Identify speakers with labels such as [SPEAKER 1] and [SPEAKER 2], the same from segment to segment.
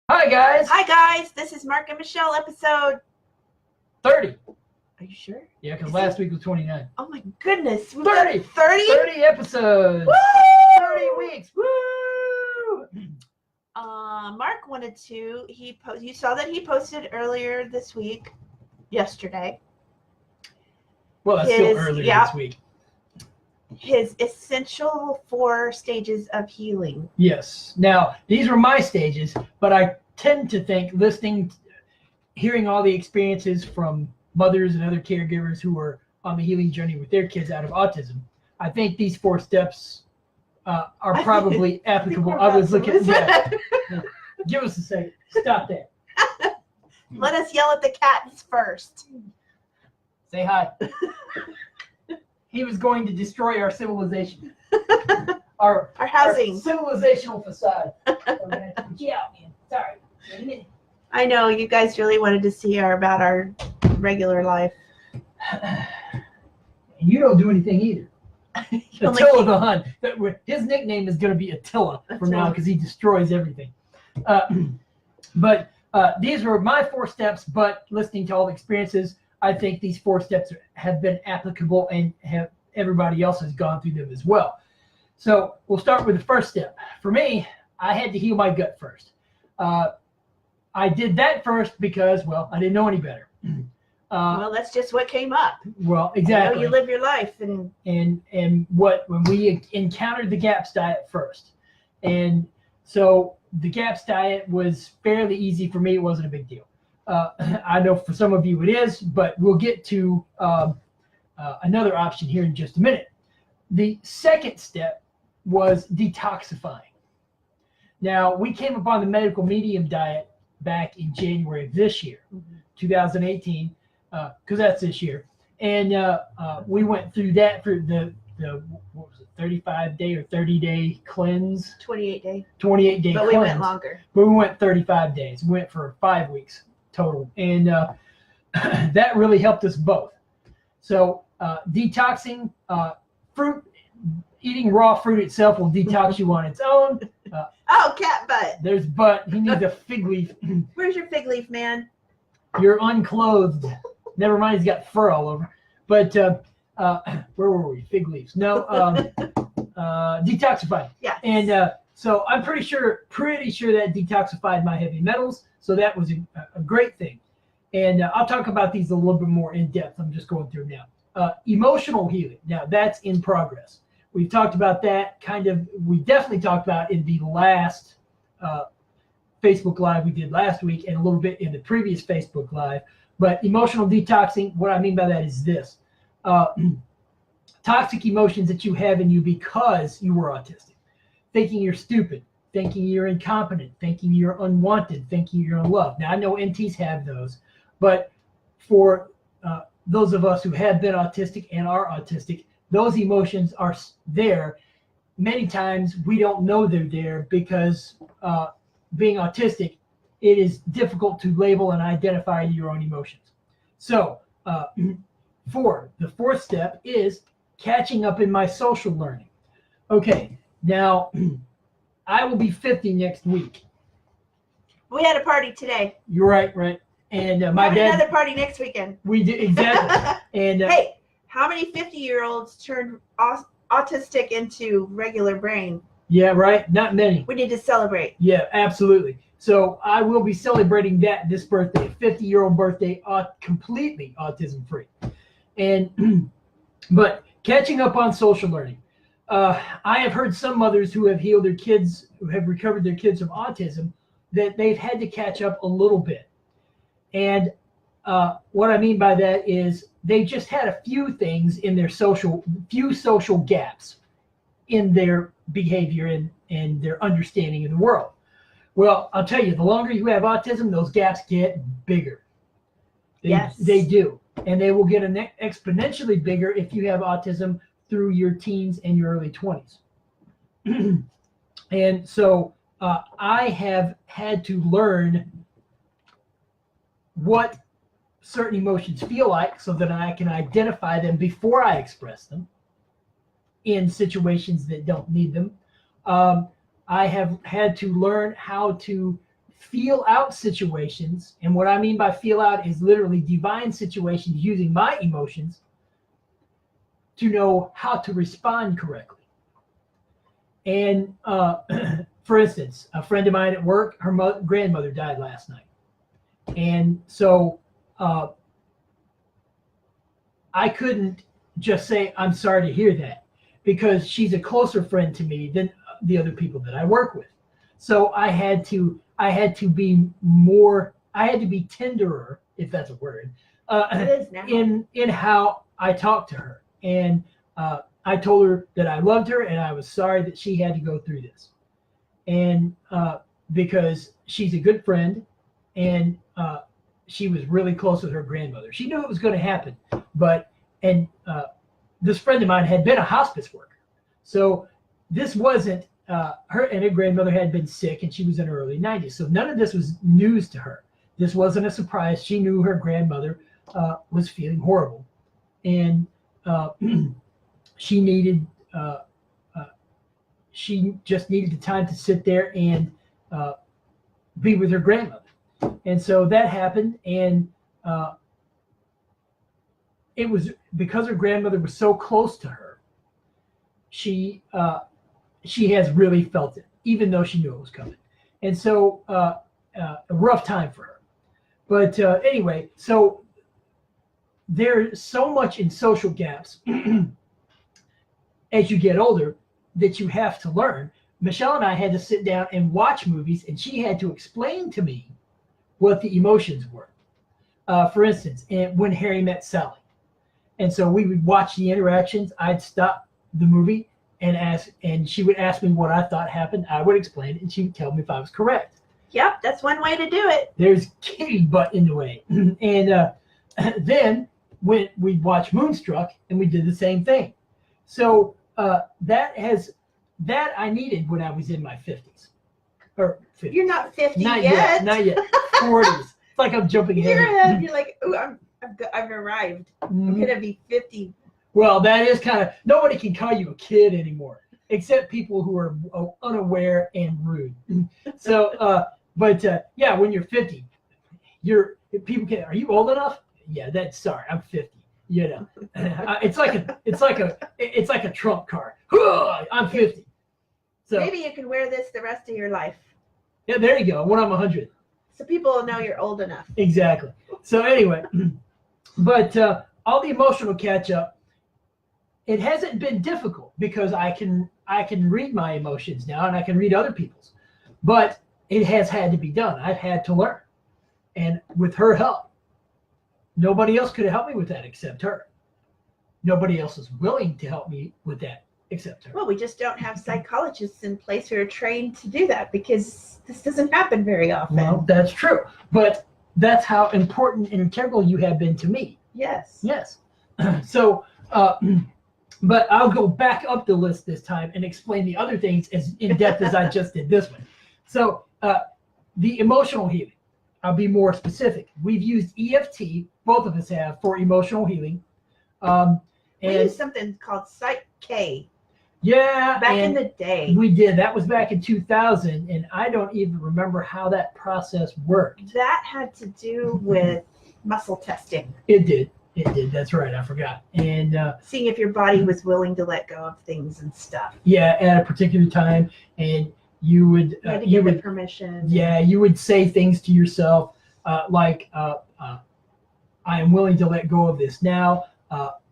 [SPEAKER 1] Hi guys.
[SPEAKER 2] Hi guys, this is Mark and Michelle episode
[SPEAKER 1] 30.
[SPEAKER 2] Are you sure?
[SPEAKER 1] Yeah, because last week was 29.
[SPEAKER 2] Oh my goodness.
[SPEAKER 1] 30.
[SPEAKER 2] 30?
[SPEAKER 1] 30 episodes.
[SPEAKER 2] Woo!
[SPEAKER 1] 30 weeks. Woo!
[SPEAKER 2] Mark wanted to, you saw that he posted earlier this week, yesterday.
[SPEAKER 1] Well, that's still earlier this week.
[SPEAKER 2] His essential 4 stages of healing.
[SPEAKER 1] Yes. Now, these were my stages, but I tend to think hearing all the experiences from mothers and other caregivers who are on the healing journey with their kids out of autism, I think these 4 steps are probably applicable. I was looking at that. Give us a second. Stop that.
[SPEAKER 2] Let us yell at the cats first.
[SPEAKER 1] Say hi. He was going to destroy our civilization. Our
[SPEAKER 2] housing.
[SPEAKER 1] Our civilizational facade. Yeah, man. Sorry. Wait a minute.
[SPEAKER 2] I know, you guys really wanted to see about our regular life.
[SPEAKER 1] You don't do anything either. Attila the Hun. His nickname is going to be Attila from now because he destroys everything. But these were my 4 steps, but listening to all the experiences, I think these 4 steps have been applicable and everybody else has gone through them as well. So we'll start with the first step. For me, I had to heal my gut first. I did that first because, well, I didn't know any better.
[SPEAKER 2] Well, that's just what came up.
[SPEAKER 1] Well, exactly.
[SPEAKER 2] You live your life, and
[SPEAKER 1] when we encountered the GAPS diet first, and so the GAPS diet was fairly easy for me. It wasn't a big deal. I know for some of you it is, but we'll get to another option here in just a minute. The second step was detoxifying. Now, we came upon the medical medium diet back in January of this year, 2018, because that's this year. And we went through that for the what was it, 35-day or 30-day cleanse?
[SPEAKER 2] 28-day.
[SPEAKER 1] 28-day cleanse.
[SPEAKER 2] But we went longer.
[SPEAKER 1] But we went 35 days. We went for 5 weeks total. And that really helped us both. So detoxing, fruit, eating raw fruit itself will detox you on its own.
[SPEAKER 2] Oh, cat butt.
[SPEAKER 1] There's butt. He needs a fig leaf.
[SPEAKER 2] Where's your fig leaf, man?
[SPEAKER 1] You're unclothed. Never mind, he's got fur all over. But where were we? Fig leaves. No, detoxifying.
[SPEAKER 2] Yeah.
[SPEAKER 1] And so I'm pretty sure that detoxified my heavy metals. So that was a great thing. And I'll talk about these a little bit more in depth. I'm just going through now. Emotional healing. Now that's in progress. We've talked about that we definitely talked about in the last Facebook Live we did last week and a little bit in the previous Facebook Live. But emotional detoxing, what I mean by that is this. Toxic emotions that you have in you because you were autistic. Thinking you're stupid, thinking you're incompetent, thinking you're unwanted, thinking you're unloved. Now, I know NTs have those, but for those of us who have been autistic and are autistic, those emotions are there. Many times we don't know they're there because being autistic, it is difficult to label and identify your own emotions. So the 4th step is catching up in my social learning. Okay, now I will be 50 next week.
[SPEAKER 2] We had a party today.
[SPEAKER 1] You're right. And my dad.
[SPEAKER 2] Another party next weekend.
[SPEAKER 1] We did, exactly. And
[SPEAKER 2] hey, how many 50-year-olds turned autistic into regular brain?
[SPEAKER 1] Yeah, right. Not many.
[SPEAKER 2] We need to celebrate.
[SPEAKER 1] Yeah, absolutely. So I will be celebrating that this birthday, 50-year-old birthday, completely autism-free. And but catching up on social learning. I have heard some mothers who have healed their kids, who have recovered their kids from autism, that they've had to catch up a little bit. And what I mean by that is they just had a few things in their social gaps in their behavior and their understanding of the world. Well, I'll tell you, the longer you have autism, those gaps get bigger.
[SPEAKER 2] Yes.
[SPEAKER 1] They do. And they will get exponentially bigger if you have autism through your teens and your early 20s. And so I have had to learn what certain emotions feel like so that I can identify them before I express them in situations that don't need them. I have had to learn how to feel out situations. And what I mean by feel out is literally divine situations using my emotions to know how to respond correctly. And for instance, a friend of mine at work, her grandmother died last night. And so I couldn't just say, I'm sorry to hear that, because she's a closer friend to me than the other people that I work with. So I had to be tenderer, if that's a word,
[SPEAKER 2] It is now.
[SPEAKER 1] in how I talked to her. And I told her that I loved her and I was sorry that she had to go through this. And because she's a good friend, and she was really close with her grandmother. She knew it was going to happen, but this friend of mine had been a hospice worker. So this wasn't, her and her grandmother had been sick and she was in her early 90s. So none of this was news to her. This wasn't a surprise. She knew her grandmother was feeling horrible. And she just needed the time to sit there and be with her grandmother. And so that happened, and it was because her grandmother was so close to her. She has really felt it, even though she knew it was coming. And so a rough time for her. But anyway, so there's so much in social gaps as you get older that you have to learn. Michelle and I had to sit down and watch movies, and she had to explain to me what the emotions were. For instance, when Harry met Sally. And so we would watch the interactions. I'd stop the movie and she would ask me what I thought happened. I would explain it, and she would tell me if I was correct.
[SPEAKER 2] Yep, that's one way to do it.
[SPEAKER 1] There's kitty butt in the way. And then when we'd watch Moonstruck, and we did the same thing. So that I needed when I was in my 50s. Or 50s.
[SPEAKER 2] You're not 50
[SPEAKER 1] Not
[SPEAKER 2] yet.
[SPEAKER 1] Not yet. 40s. It's like I'm jumping ahead.
[SPEAKER 2] You're ahead. You're like, ooh, I've arrived. I'm gonna be 50.
[SPEAKER 1] Well, that is kind of, nobody can call you a kid anymore, except people who are unaware and rude. So, yeah, when you're 50, people can, are you old enough? Yeah, sorry, I'm 50. You know, it's like a trump card. I'm 50. So
[SPEAKER 2] Maybe you can wear this the rest of your life,
[SPEAKER 1] yeah, there you go. When I'm 100.
[SPEAKER 2] so people will know you're old enough.
[SPEAKER 1] Exactly. So anyway, but all the emotional catch up, it hasn't been difficult because I can read my emotions now, and I can read other people's, but it has had to be done. I've had to learn, and with her help. Nobody else could have helped me with that except her. Nobody else is willing to help me with that except her.
[SPEAKER 2] Well, we just don't have psychologists in place who are trained to do that, because this doesn't happen very often.
[SPEAKER 1] Well, that's true. But that's how important and integral you have been to me.
[SPEAKER 2] Yes.
[SPEAKER 1] Yes. So, but I'll go back up the list this time and explain the other things as in depth as I just did this one. So, the emotional healing. I'll be more specific. We've used EFT, both of us have, for emotional healing.
[SPEAKER 2] We used something called Psych K.
[SPEAKER 1] Yeah.
[SPEAKER 2] Back in the day.
[SPEAKER 1] We did. That was back in 2000, and I don't even remember how that process worked.
[SPEAKER 2] That had to do with muscle testing.
[SPEAKER 1] It did. It did. That's right. I forgot. And
[SPEAKER 2] seeing if your body was willing to let go of things and stuff.
[SPEAKER 1] Yeah, at a particular time, and you would
[SPEAKER 2] you had to give it permission.
[SPEAKER 1] Yeah, you would say things to yourself like, "I am willing to let go of this now.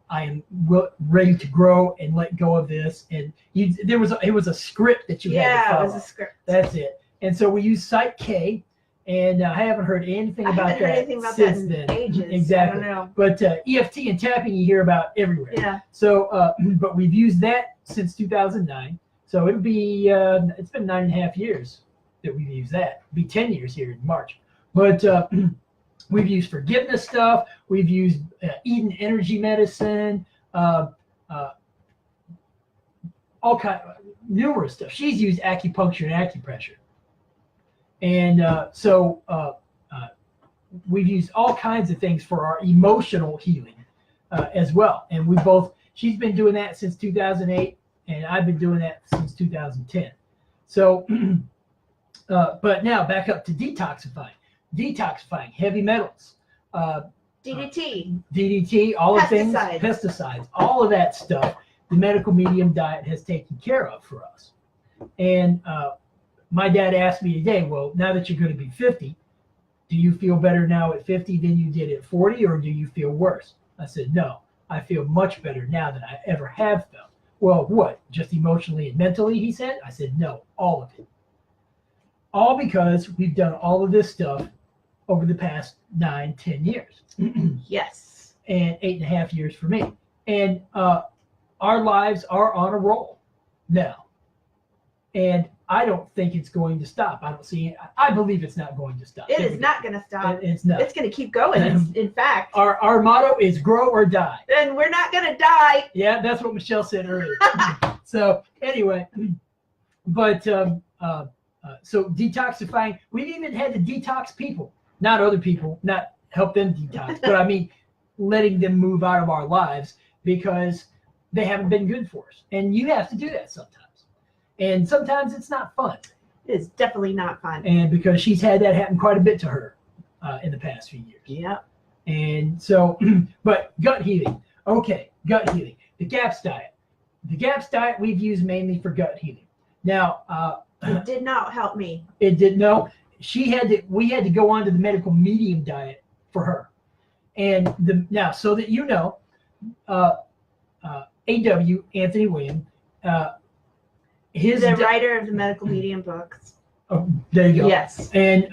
[SPEAKER 1] I am ready to grow and let go of this." And it was a script that you had to follow.
[SPEAKER 2] Yeah, it was a script.
[SPEAKER 1] That's it. And so we use Psych K, and I haven't heard anything about that since then.
[SPEAKER 2] Ages.
[SPEAKER 1] Exactly.
[SPEAKER 2] I don't know.
[SPEAKER 1] But EFT and tapping you hear about everywhere.
[SPEAKER 2] Yeah.
[SPEAKER 1] So, but we've used that since 2009. So it'll be it's been 9.5 years that we've used that. It'll be 10 years here in March. But we've used forgiveness stuff. We've used Eden energy medicine, all numerous stuff. She's used acupuncture and acupressure. And so we've used all kinds of things for our emotional healing as well. And she's been doing that since 2008, and I've been doing that since 2010. So But now back up to detoxifying. Detoxifying, heavy metals,
[SPEAKER 2] DDT,
[SPEAKER 1] all the things,
[SPEAKER 2] Pesticides.
[SPEAKER 1] pesticides, all of that stuff, the medical medium diet has taken care of for us. And my dad asked me today, well, now that you're going to be 50, do you feel better now at 50 than you did at 40, or do you feel worse? I said, no, I feel much better now than I ever have felt. Well, what, just emotionally and mentally, he said? I said, no, all of it. All because we've done all of this stuff over the past 9-10 years.
[SPEAKER 2] Yes.
[SPEAKER 1] And 8.5 years for me. And our lives are on a roll now. And I don't think it's going to stop. I believe it's not going to stop.
[SPEAKER 2] It is not going to stop.
[SPEAKER 1] It's not.
[SPEAKER 2] It's going to keep going. In fact,
[SPEAKER 1] our motto is grow or die.
[SPEAKER 2] And we're not going to die.
[SPEAKER 1] Yeah, that's what Michelle said earlier. So anyway, but so detoxifying, we've even had to detox people, not other people, not help them detox, but I mean, letting them move out of our lives because they haven't been good for us. And you have to do that sometimes. And sometimes it's not fun.
[SPEAKER 2] It is definitely not fun.
[SPEAKER 1] And because she's had that happen quite a bit to her in the past few years.
[SPEAKER 2] Yeah.
[SPEAKER 1] And so, but gut healing. Okay, gut healing. The GAPS diet. The GAPS diet we've used mainly for gut healing. Now,
[SPEAKER 2] it did not help me.
[SPEAKER 1] It did no. We had to go on to the medical medium diet for her. And now, so that you know, A.W. Anthony William,
[SPEAKER 2] the writer of the medical medium books.
[SPEAKER 1] Oh, there you go.
[SPEAKER 2] Yes.
[SPEAKER 1] And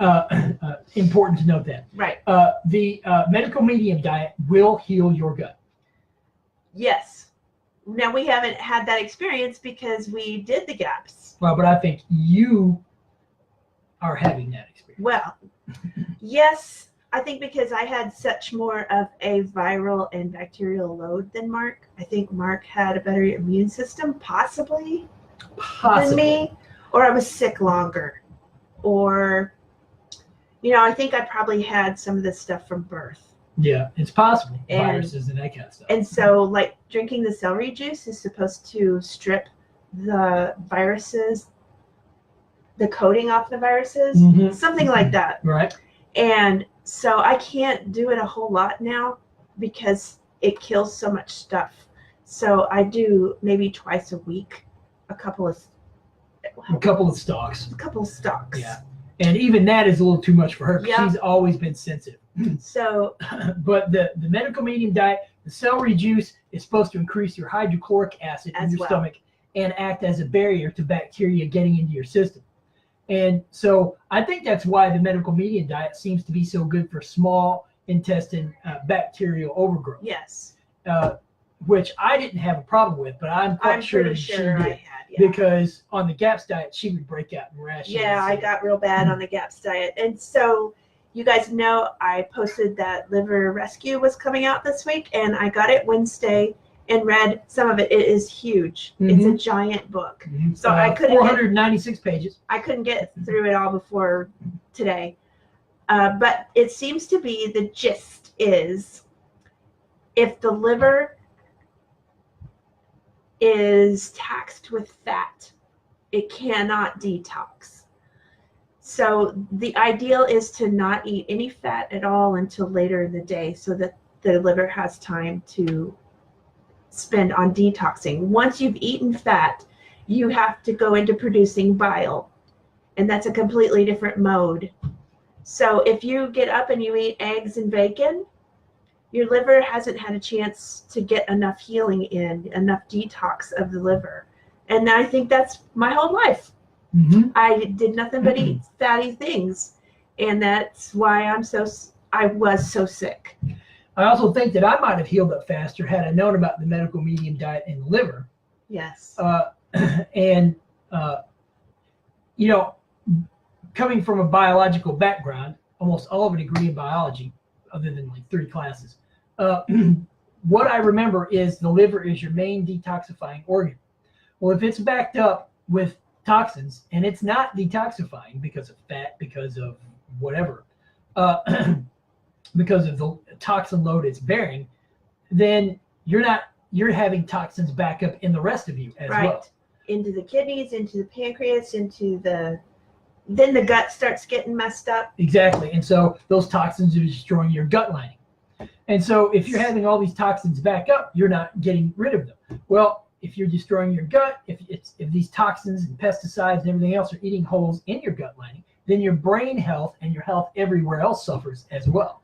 [SPEAKER 1] important to note that.
[SPEAKER 2] Right.
[SPEAKER 1] The medical medium diet will heal your gut.
[SPEAKER 2] Yes. Now, we haven't had that experience because we did the GAPS.
[SPEAKER 1] Well, but I think you are having that experience.
[SPEAKER 2] Well, yes, I think because I had such more of a viral and bacterial load than Mark. I think Mark had a better immune system, possibly. Than me, or I was sick longer, or I think I probably had some of this stuff from birth.
[SPEAKER 1] Yeah, it's possible. Viruses and that kind of stuff.
[SPEAKER 2] And so, like, drinking the celery juice is supposed to strip the viruses, the coating off the viruses, something like that.
[SPEAKER 1] Right.
[SPEAKER 2] And so I can't do it a whole lot now because it kills so much stuff. So I do maybe twice a week. A couple of
[SPEAKER 1] stalks. Yeah. And even that is a little too much for her because she's always been sensitive.
[SPEAKER 2] So,
[SPEAKER 1] but the medical medium diet, the celery juice is supposed to increase your hydrochloric acid in your stomach and act as a barrier to bacteria getting into your system. And so I think that's why the medical medium diet seems to be so good for small intestine bacterial overgrowth.
[SPEAKER 2] Yes.
[SPEAKER 1] Which I didn't have a problem with, but I'm quite sure that she did.
[SPEAKER 2] I had,
[SPEAKER 1] because on the GAPS diet, she would break out in rashes.
[SPEAKER 2] Yeah, I got real bad on the GAPS diet. And so you guys know I posted that Liver Rescue was coming out this week, and I got it Wednesday and read some of it. It is huge. It's a giant book. So I couldn't
[SPEAKER 1] 496 pages.
[SPEAKER 2] I couldn't get through it all before today. But it seems to be the gist is if the liver is taxed with fat, it cannot detox. So the ideal is to not eat any fat at all until later in the day so that the liver has time to spend on detoxing. Once you've eaten fat, you have to go into producing bile, and that's a completely different mode. So if you get up and you eat eggs and bacon, your liver hasn't had a chance to get enough healing in, enough detox of the liver. And I think that's my whole life. I did nothing but eat fatty things. And that's why I was so sick.
[SPEAKER 1] I also think that I might have healed up faster had I known about the medical medium diet and the liver.
[SPEAKER 2] Yes.
[SPEAKER 1] And, coming from a biological background, almost all of a degree in biology, other than like 3 classes. What I remember is the liver is your main detoxifying organ. Well, if it's backed up with toxins and it's not detoxifying because of fat, because of whatever, because of the toxin load it's bearing, then you're having toxins back up in the rest of you as well.
[SPEAKER 2] Into the kidneys, into the pancreas, into the then the gut starts getting messed up.
[SPEAKER 1] Exactly. And so those toxins are destroying your gut lining. And so if you're having all these toxins back up, you're not getting rid of them. Well, if you're destroying your gut, if these toxins and pesticides and everything else are eating holes in your gut lining, then your brain health and your health everywhere else suffers as well.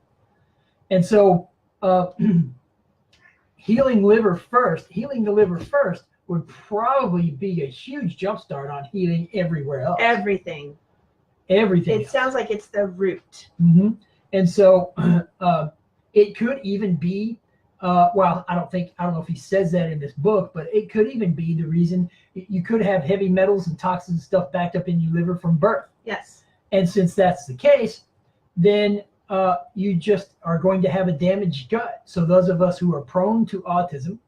[SPEAKER 1] And so healing the liver first would probably be a huge jumpstart on healing everywhere else.
[SPEAKER 2] Everything.
[SPEAKER 1] Everything.
[SPEAKER 2] It sounds like it's the root.
[SPEAKER 1] Mm-hmm. And so it could even be, well, I don't know if he says that in this book, but it could even be the reason you could have heavy metals and toxins and stuff backed up in your liver from birth.
[SPEAKER 2] Yes.
[SPEAKER 1] And since that's the case, then you just are going to have a damaged gut. So those of us who are prone to autism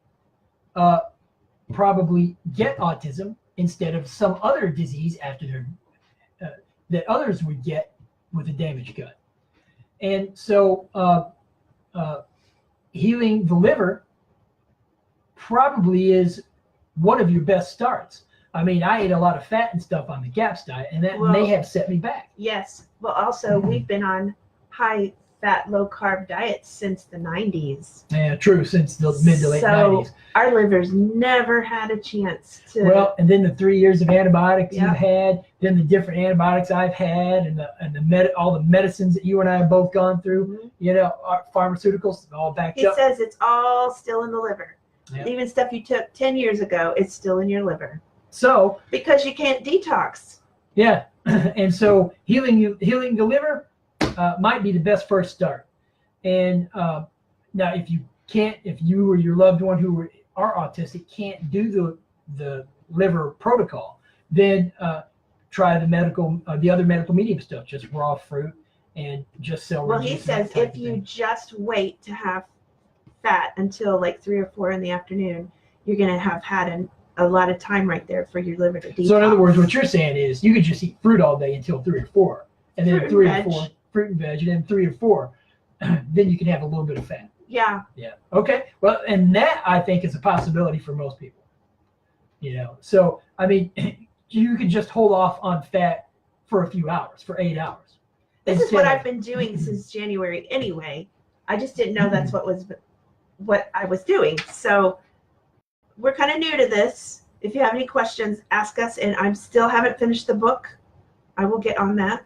[SPEAKER 1] probably get autism instead of some other disease after their that others would get with a damaged gut. And so healing the liver probably is one of your best starts. I mean, I ate a lot of fat and stuff on the GAPS diet, and that may have set me back.
[SPEAKER 2] Yes. Well, also, we've been on high fat, low carb diets since the 90s.
[SPEAKER 1] Yeah, true, since the mid to late 90s.
[SPEAKER 2] Our liver's never had a chance to.
[SPEAKER 1] Well, and then the 3 years of antibiotics you've had, then the different antibiotics I've had, and all the medicines that you and I have both gone through, you know, our pharmaceuticals, all backed up.
[SPEAKER 2] He says it's all still in the liver.
[SPEAKER 1] Yeah.
[SPEAKER 2] Even stuff you took 10 years ago, it's still in your liver.
[SPEAKER 1] So
[SPEAKER 2] because you can't detox.
[SPEAKER 1] Yeah, and so healing the liver might be the best first start. And now, if you or your loved one who are autistic can't do the liver protocol, then try the other medical medium stuff, just raw fruit and just celery.
[SPEAKER 2] Well, he says if you just wait to have fat until like 3 or 4 in the afternoon, you're going to have had a lot of time right there for your liver to detox.
[SPEAKER 1] So in other words, what you're saying is you could just eat fruit all day until 3 or 4, and then fruit and veg, and then 3 or 4, then you can have a little bit of fat.
[SPEAKER 2] Yeah.
[SPEAKER 1] Yeah. Okay. Well, and that I think is a possibility for most people. You know, so I mean, you could just hold off on fat for a few hours, for 8 hours.
[SPEAKER 2] This is what I've been doing since January anyway. I just didn't know that's what I was doing. So we're kind of new to this. If you have any questions, ask us. And I still haven't finished the book. I will get on that.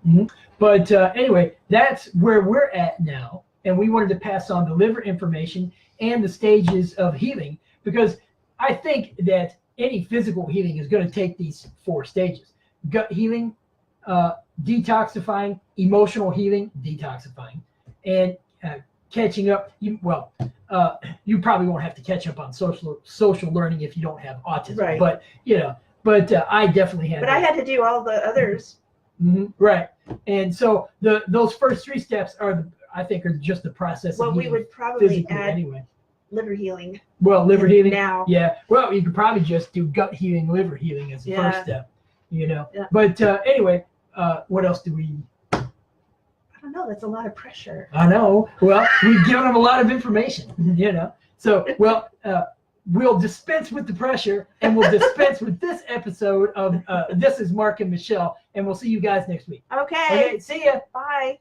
[SPEAKER 1] Mm-hmm. But anyway, that's where we're at now. And we wanted to pass on the liver information and the stages of healing, because I think that any physical healing is going to take these 4 stages: gut healing, detoxifying, emotional healing, detoxifying, and catching up. You probably won't have to catch up on social learning if you don't have autism.
[SPEAKER 2] Right.
[SPEAKER 1] But I definitely had.
[SPEAKER 2] But I had to do all the others.
[SPEAKER 1] Mm-hmm. Right. And so those first 3 steps I think are just the process.
[SPEAKER 2] Well,
[SPEAKER 1] of
[SPEAKER 2] we would probably add
[SPEAKER 1] anyway.
[SPEAKER 2] liver healing.
[SPEAKER 1] Well, liver healing
[SPEAKER 2] now.
[SPEAKER 1] Yeah. Well, you could probably just do gut healing, liver healing as the first step. You know. Yeah. But anyway, what else do we?
[SPEAKER 2] I don't know. That's a lot of pressure.
[SPEAKER 1] I know. Well, we've given them a lot of information. You know. So we'll dispense with the pressure, and we'll dispense with this episode of This is Mark and Michelle, and we'll see you guys next week.
[SPEAKER 2] Okay.
[SPEAKER 1] Okay. See ya.
[SPEAKER 2] Bye.